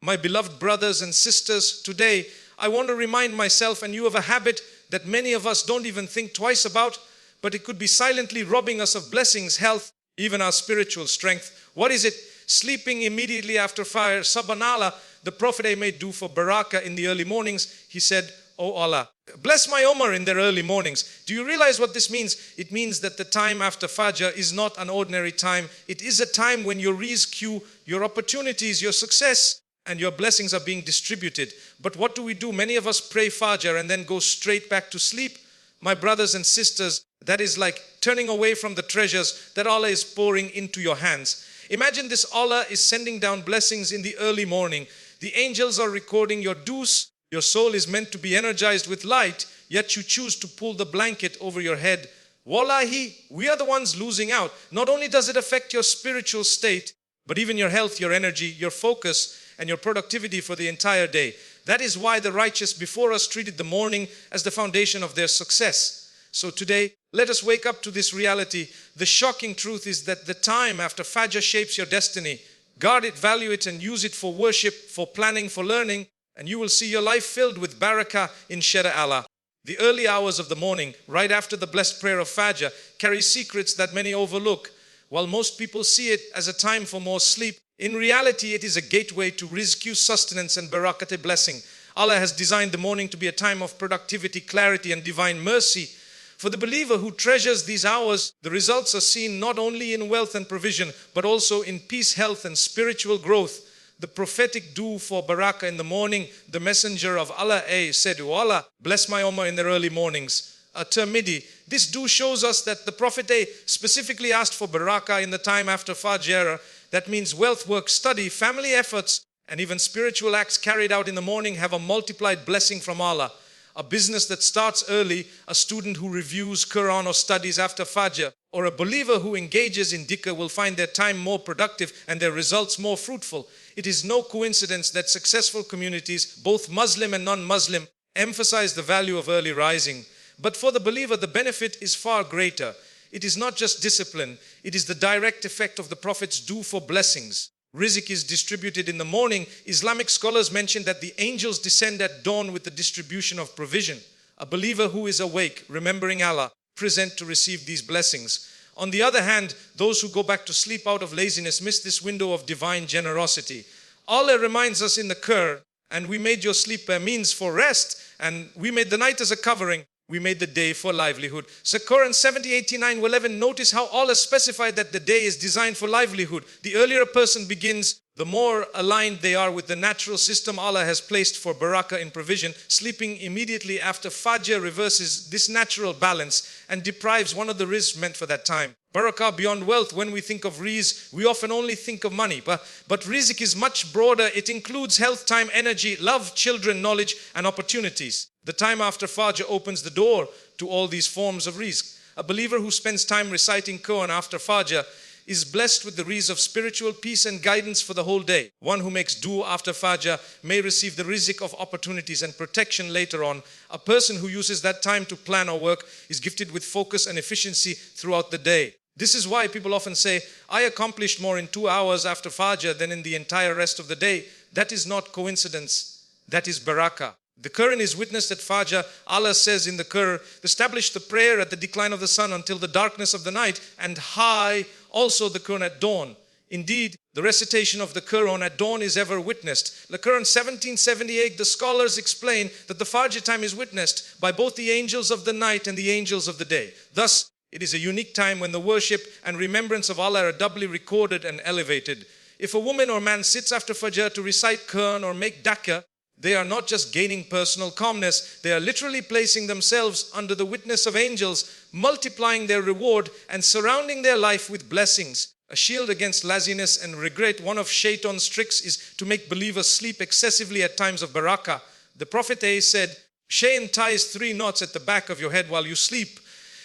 My beloved brothers and sisters, today I want to remind myself and you of a habit that many of us don't even think twice about, but it could be silently robbing us of blessings, health, even our spiritual strength. What is it? Sleeping immediately after Fajr. Subhanallah, the Prophet made do for Barakah in the early mornings. He said, "Oh Allah, bless my Ummah in their early mornings." Do you realize what this means? It means that the time after Fajr is not an ordinary time. It is a time when your rizq, your opportunities, your success, and your blessings are being distributed. But what do? Many of us pray Fajr and then go straight back to sleep. My brothers and sisters, that is like turning away from the treasures that Allah is pouring into your hands. Imagine this: Allah is sending down blessings in the early morning. The angels are recording your do's. Your soul is meant to be energized with light, yet you choose to pull the blanket over your head. Wallahi, we are the ones losing out. Not only does it affect your spiritual state, but even your health, your energy, your focus, and your productivity for the entire day. That is why the righteous before us treated the morning as the foundation of their success. So today, let us wake up to this reality. The shocking truth is that the time after Fajr shapes your destiny. Guard it, value it, and use it for worship, for planning, for learning, and you will see your life filled with barakah inshallah. The early hours of the morning, right after the blessed prayer of Fajr, carry secrets that many overlook. While most people see it as a time for more sleep, in reality it is a gateway to rizq, sustenance, and barakah, blessing. Allah has designed the morning to be a time of productivity, clarity, and divine mercy. For the believer who treasures these hours, the results are seen not only in wealth and provision, but also in peace, health, and spiritual growth. The prophetic dua for Barakah in the morning, the messenger of Allah said, "O Allah, bless my Ummah in their early mornings." At-Tirmidhi. This dua shows us that the Prophet specifically asked for Barakah in the time after Fajr. That means wealth, work, study, family efforts, and even spiritual acts carried out in the morning have a multiplied blessing from Allah. A business that starts early, a student who reviews Quran or studies after Fajr, or a believer who engages in dhikr will find their time more productive and their results more fruitful. It is no coincidence that successful communities, both Muslim and non-Muslim, emphasize the value of early rising. But for the believer, the benefit is far greater. It is not just discipline, it is the direct effect of the Prophet's dua for blessings. Rizq is distributed in the morning. Islamic scholars mention that the angels descend at dawn with the distribution of provision. A believer who is awake, remembering Allah, present to receive these blessings. On the other hand, those who go back to sleep out of laziness miss this window of divine generosity. Allah reminds us in the Qur'an, "And we made your sleep a means for rest, and we made the night as a covering. We made the day for livelihood." So Quran 70:89-11, notice how Allah specified that the day is designed for livelihood. The earlier a person begins, the more aligned they are with the natural system Allah has placed for barakah in provision. Sleeping immediately after Fajr reverses this natural balance and deprives one of the rizq meant for that time. Barakah beyond wealth. When we think of rizq, we often only think of money. But rizq is much broader. It includes health, time, energy, love, children, knowledge, and opportunities. The time after Fajr opens the door to all these forms of rizq. A believer who spends time reciting Quran after Fajr is blessed with the rizq of spiritual peace and guidance for the whole day. One who makes dua after Fajr may receive the rizq of opportunities and protection later on. A person who uses that time to plan or work is gifted with focus and efficiency throughout the day. This is why people often say, "I accomplished more in 2 hours after Fajr than in the entire rest of the day." That is not coincidence. That is barakah. The Quran is witness at Fajr. Allah says in the Quran, "Establish the prayer at the decline of the sun until the darkness of the night, and high also the Quran at dawn." Indeed, the recitation of the Quran at dawn is ever witnessed. The Quran 1778, the scholars explain that the Fajr time is witnessed by both the angels of the night and the angels of the day. Thus, it is a unique time when the worship and remembrance of Allah are doubly recorded and elevated. If a woman or man sits after Fajr to recite Quran or make dhikr, they are not just gaining personal calmness, they are literally placing themselves under the witness of angels, multiplying their reward and surrounding their life with blessings. A shield against laziness and regret. One of Shaitan's tricks is to make believers sleep excessively at times of barakah. The Prophet said, "Shaitan ties 3 knots at the back of your head while you sleep.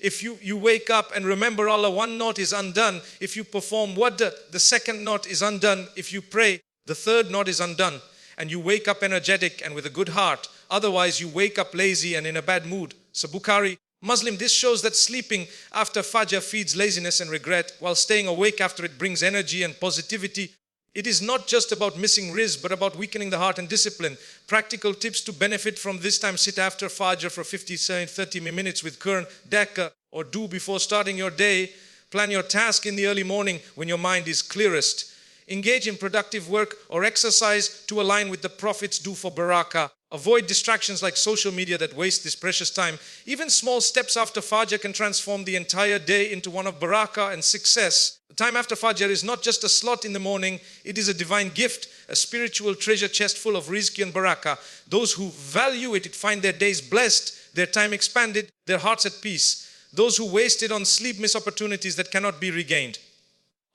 If you wake up and remember Allah, 1 knot is undone. If you perform wada, the 2nd knot is undone. If you pray, the 3rd knot is undone. And you wake up energetic and with a good heart. Otherwise, you wake up lazy and in a bad mood." So Bukhari, Muslim, this shows that sleeping after Fajr feeds laziness and regret, while staying awake after it brings energy and positivity. It is not just about missing rizq, but about weakening the heart and discipline. Practical tips to benefit from this time: sit after Fajr for 30 minutes with Quran, Daka, or do before starting your day. Plan your task in the early morning when your mind is clearest. Engage in productive work or exercise to align with the Prophet's do for Barakah. Avoid distractions like social media that waste this precious time. Even small steps after Fajr can transform the entire day into one of Barakah and success. The time after Fajr is not just a slot in the morning, it is a divine gift, a spiritual treasure chest full of rizq and Barakah. Those who value it find their days blessed, their time expanded, their hearts at peace. Those who waste it on sleep miss opportunities that cannot be regained.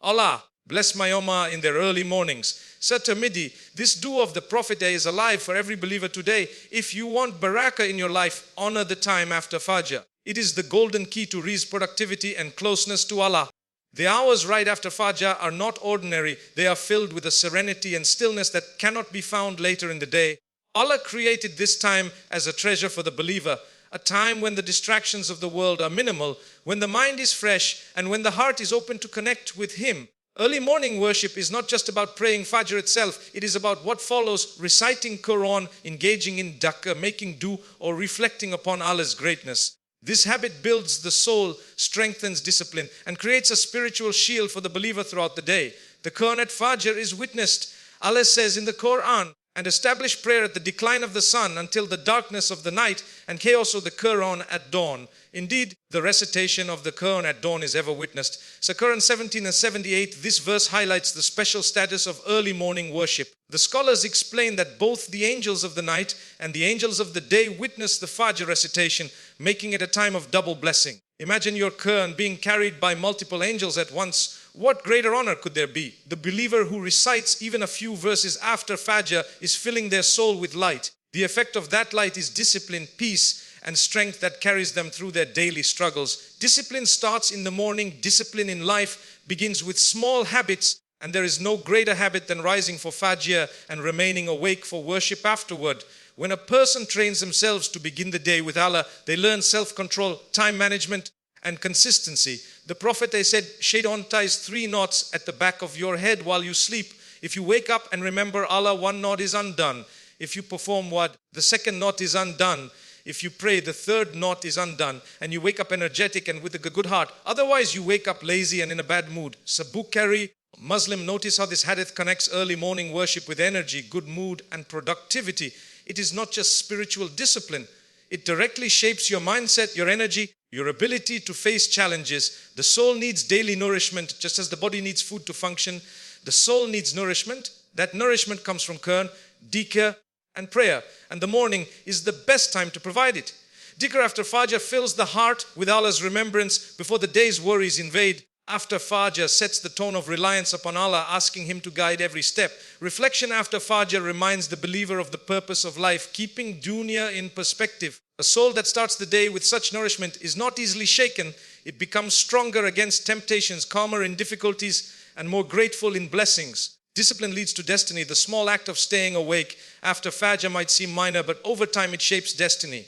Allah bless my ummah in their early mornings. Sir Tirmidhi, this dua of the Prophet is alive for every believer today. If you want barakah in your life, honor the time after Fajr. It is the golden key to rizq, productivity and closeness to Allah. The hours right after Fajr are not ordinary. They are filled with a serenity and stillness that cannot be found later in the day. Allah created this time as a treasure for the believer, a time when the distractions of the world are minimal, when the mind is fresh and when the heart is open to connect with Him. Early morning worship is not just about praying Fajr itself. It is about what follows: reciting Quran, engaging in Daka, making do, or reflecting upon Allah's greatness. This habit builds the soul, strengthens discipline, and creates a spiritual shield for the believer throughout the day. The Quran at Fajr is witnessed. Allah says in the Quran, and establish prayer at the decline of the sun until the darkness of the night, and chaos of the Quran at dawn. Indeed, the recitation of the Quran at dawn is ever witnessed. So Quran 17 and 78, this verse highlights the special status of early morning worship. The scholars explain that both the angels of the night and the angels of the day witness the Fajr recitation, making it a time of double blessing. Imagine your Quran being carried by multiple angels at once. What greater honor could there be? The believer who recites even a few verses after Fajr is filling their soul with light. The effect of that light is discipline, peace, and strength that carries them through their daily struggles. Discipline starts in the morning. Discipline in life begins with small habits, and there is no greater habit than rising for Fajr and remaining awake for worship afterward. When a person trains themselves to begin the day with Allah, they learn self-control, time management, and consistency. The Prophet said, Shaitan ties 3 knots at the back of your head while you sleep. If you wake up and remember Allah, 1 knot is undone. If you perform what? The 2nd knot is undone. If you pray, the 3rd knot is undone. And you wake up energetic and with a good heart. Otherwise, you wake up lazy and in a bad mood. Sabuk carry, Muslim, notice how this hadith connects early morning worship with energy, good mood, and productivity. It is not just spiritual discipline. It directly shapes your mindset, your energy, your ability to face challenges. The soul needs daily nourishment, just as the body needs food to function. The soul needs nourishment. That nourishment comes from Quran, dhikr, and prayer. And the morning is the best time to provide it. Dhikr after Fajr fills the heart with Allah's remembrance before the day's worries invade. After Fajr sets the tone of reliance upon Allah, asking Him to guide every step. Reflection after Fajr reminds the believer of the purpose of life, keeping dunya in perspective. A soul that starts the day with such nourishment is not easily shaken. It becomes stronger against temptations, calmer in difficulties, and more grateful in blessings. Discipline leads to destiny. The small act of staying awake after Fajr might seem minor, but over time it shapes destiny.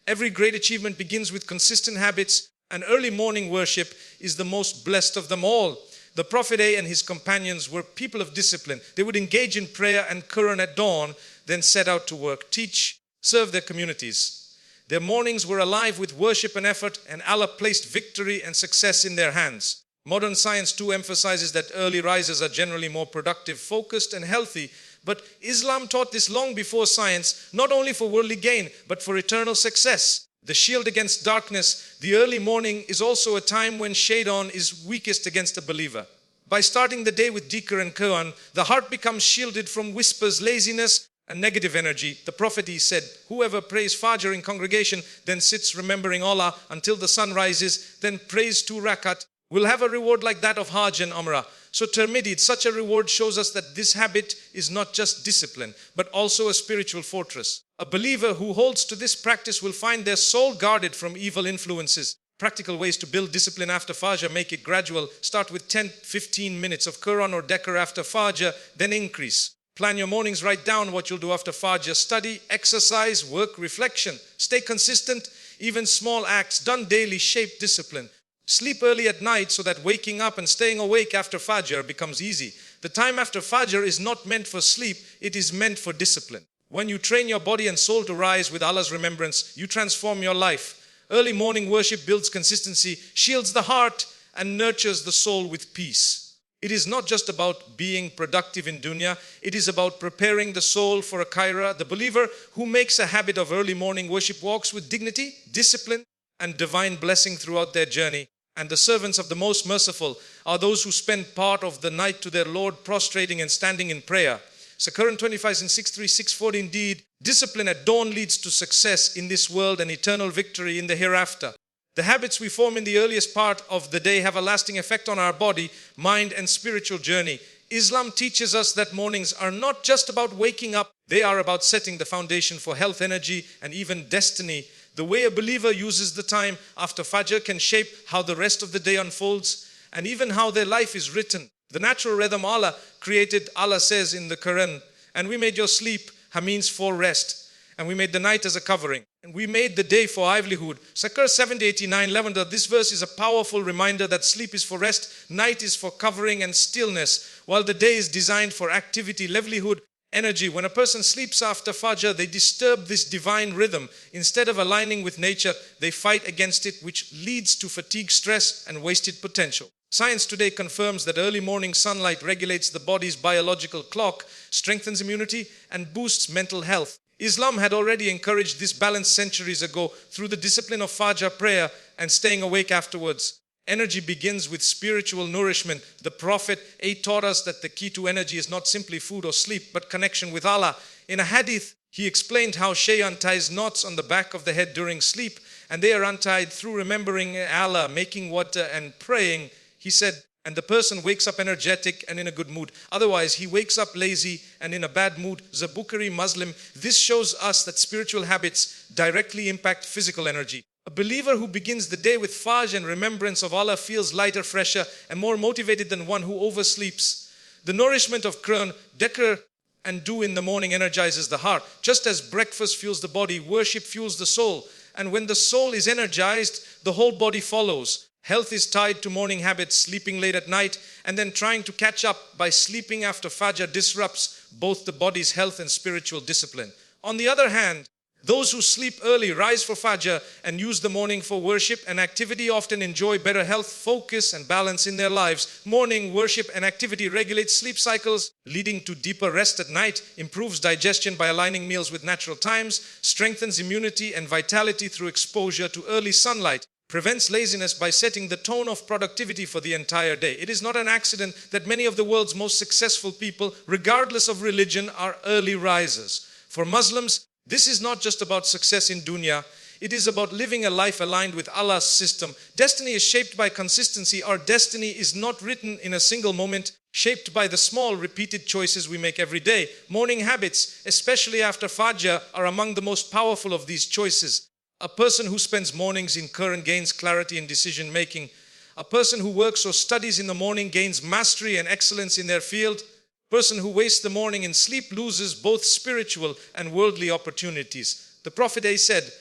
Every great achievement begins with consistent habits, and early morning worship is the most blessed of them all. The Prophet and his companions were people of discipline. They would engage in prayer and Quran at dawn, then set out to work, teach, serve their communities. Their mornings were alive with worship and effort, and Allah placed victory and success in their hands. Modern science too emphasizes that early risers are generally more productive, focused, and healthy. But Islam taught this long before science, not only for worldly gain, but for eternal success. The shield against darkness, the early morning is also a time when Shaitan is weakest against a believer. By starting the day with dhikr and Quran, the heart becomes shielded from whispers, laziness, and negative energy. The Prophet said, whoever prays Fajr in congregation, then sits remembering Allah until the sun rises, then prays 2 rakat, will have a reward like that of Hajj and Umrah. So Tirmidhi, such a reward shows us that this habit is not just discipline, but also a spiritual fortress. A believer who holds to this practice will find their soul guarded from evil influences. Practical ways to build discipline after Fajr: make it gradual. Start with 10-15 minutes of Quran or Dhikr after Fajr, then increase. Plan your mornings, write down what you'll do after Fajr. Study, exercise, work, reflection. Stay consistent. Even small acts done daily shape discipline. Sleep early at night so that waking up and staying awake after Fajr becomes easy. The time after Fajr is not meant for sleep, it is meant for discipline. When you train your body and soul to rise with Allah's remembrance, you transform your life. Early morning worship builds consistency, shields the heart, and nurtures the soul with peace. It is not just about being productive in dunya, it is about preparing the soul for ākhirah. The believer who makes a habit of early morning worship walks with dignity, discipline, and divine blessing throughout their journey. And the servants of the Most Merciful are those who spend part of the night to their Lord prostrating and standing in prayer. So Quran 25 and 6:3-6:4, indeed, discipline at dawn leads to success in this world and eternal victory in the hereafter. The habits we form in the earliest part of the day have a lasting effect on our body, mind, and spiritual journey. Islam teaches us that mornings are not just about waking up, they are about setting the foundation for health, energy, and even destiny. The way a believer uses the time after Fajr can shape how the rest of the day unfolds and even how their life is written. The natural rhythm Allah created, Allah says in the Quran, and we made your sleep means for rest, and we made the night as a covering, and we made the day for livelihood. Surah 70:89, lavender. This verse is a powerful reminder that sleep is for rest, night is for covering and stillness, while the day is designed for activity, livelihood, energy. When a person sleeps after Fajr, they disturb this divine rhythm. Instead of aligning with nature, they fight against it, which leads to fatigue, stress, and wasted potential. Science today confirms that early morning sunlight regulates the body's biological clock, strengthens immunity, and boosts mental health. Islam had already encouraged this balance centuries ago through the discipline of Fajr prayer and staying awake afterwards. Energy begins with spiritual nourishment. The Prophet taught us that the key to energy is not simply food or sleep, but connection with Allah. In a hadith, he explained how Shaytan ties knots on the back of the head during sleep, and they are untied through remembering Allah, making water, and praying. He said, and the person wakes up energetic and in a good mood. Otherwise, he wakes up lazy and in a bad mood. Zabukhari Muslim. This shows us that spiritual habits directly impact physical energy. A believer who begins the day with Fajr and remembrance of Allah feels lighter, fresher, and more motivated than one who oversleeps. The nourishment of Quran, dhikr, and do in the morning energizes the heart. Just as breakfast fuels the body, worship fuels the soul. And when the soul is energized, the whole body follows. Health is tied to morning habits, sleeping late at night, and then trying to catch up by sleeping after Fajr disrupts both the body's health and spiritual discipline. On the other hand, those who sleep early, rise for Fajr, and use the morning for worship and activity often enjoy better health, focus, and balance in their lives. Morning worship and activity regulates sleep cycles, leading to deeper rest at night, improves digestion by aligning meals with natural times, strengthens immunity and vitality through exposure to early sunlight, prevents laziness by setting the tone of productivity for the entire day. It is not an accident that many of the world's most successful people, regardless of religion, are early risers. For Muslims, this is not just about success in dunya, it is about living a life aligned with Allah's system. Destiny is shaped by consistency. Our destiny is not written in a single moment, shaped by the small repeated choices we make every day. Morning habits, especially after Fajr, are among the most powerful of these choices. A person who spends mornings in Quran gains clarity in decision making. A person who works or studies in the morning gains mastery and excellence in their field. A person who wastes the morning in sleep loses both spiritual and worldly opportunities. The Prophet said,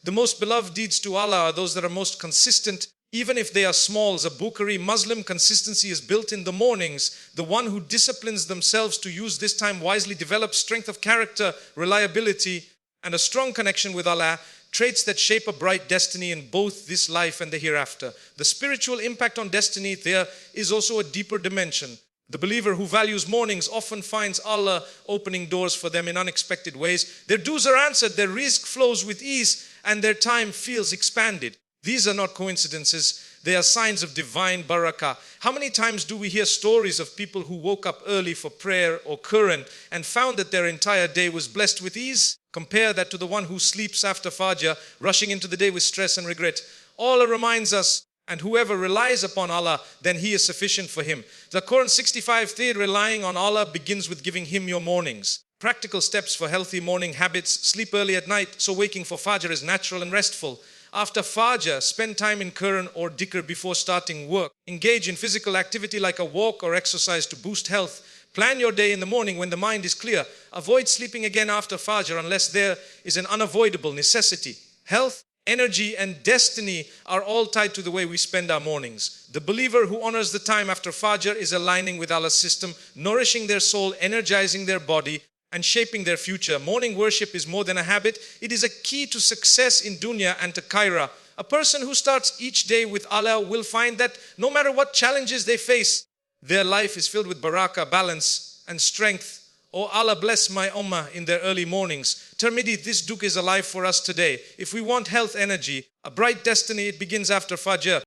the most beloved deeds to Allah are those that are most consistent, even if they are small. Zabukhari Muslim. Consistency is built in the mornings. The one who disciplines themselves to use this time wisely develops strength of character, reliability, and a strong connection with Allah, traits that shape a bright destiny in both this life and the hereafter. The spiritual impact on destiny there is also a deeper dimension. The believer who values mornings often finds Allah opening doors for them in unexpected ways. Their dues are answered, their rizq flows with ease, and their time feels expanded. These are not coincidences. They are signs of divine barakah. How many times do we hear stories of people who woke up early for prayer or Quran and found that their entire day was blessed with ease? Compare that to the one who sleeps after Fajr, rushing into the day with stress and regret. Allah reminds us, and whoever relies upon Allah, then He is sufficient for him. The Quran 65, relying on Allah begins with giving Him your mornings. Practical steps for healthy morning habits. Sleep early at night, so waking for Fajr is natural and restful. After Fajr, spend time in Quran or dhikr before starting work. Engage in physical activity like a walk or exercise to boost health. Plan your day in the morning when the mind is clear. Avoid sleeping again after Fajr unless there is an unavoidable necessity. Health, energy and destiny are all tied to the way we spend our mornings. The believer who honors the time after Fajr is aligning with Allah's system, nourishing their soul, energizing their body, and shaping their future. Morning worship is more than a habit. It is a key to success in dunya and to ākhirah. A person who starts each day with Allah will find that no matter what challenges they face, their life is filled with barakah, balance and strength. Oh Allah, bless my ummah in their early mornings. Tirmidhi, this duk is alive for us today. If we want health, energy, a bright destiny, it begins after Fajr.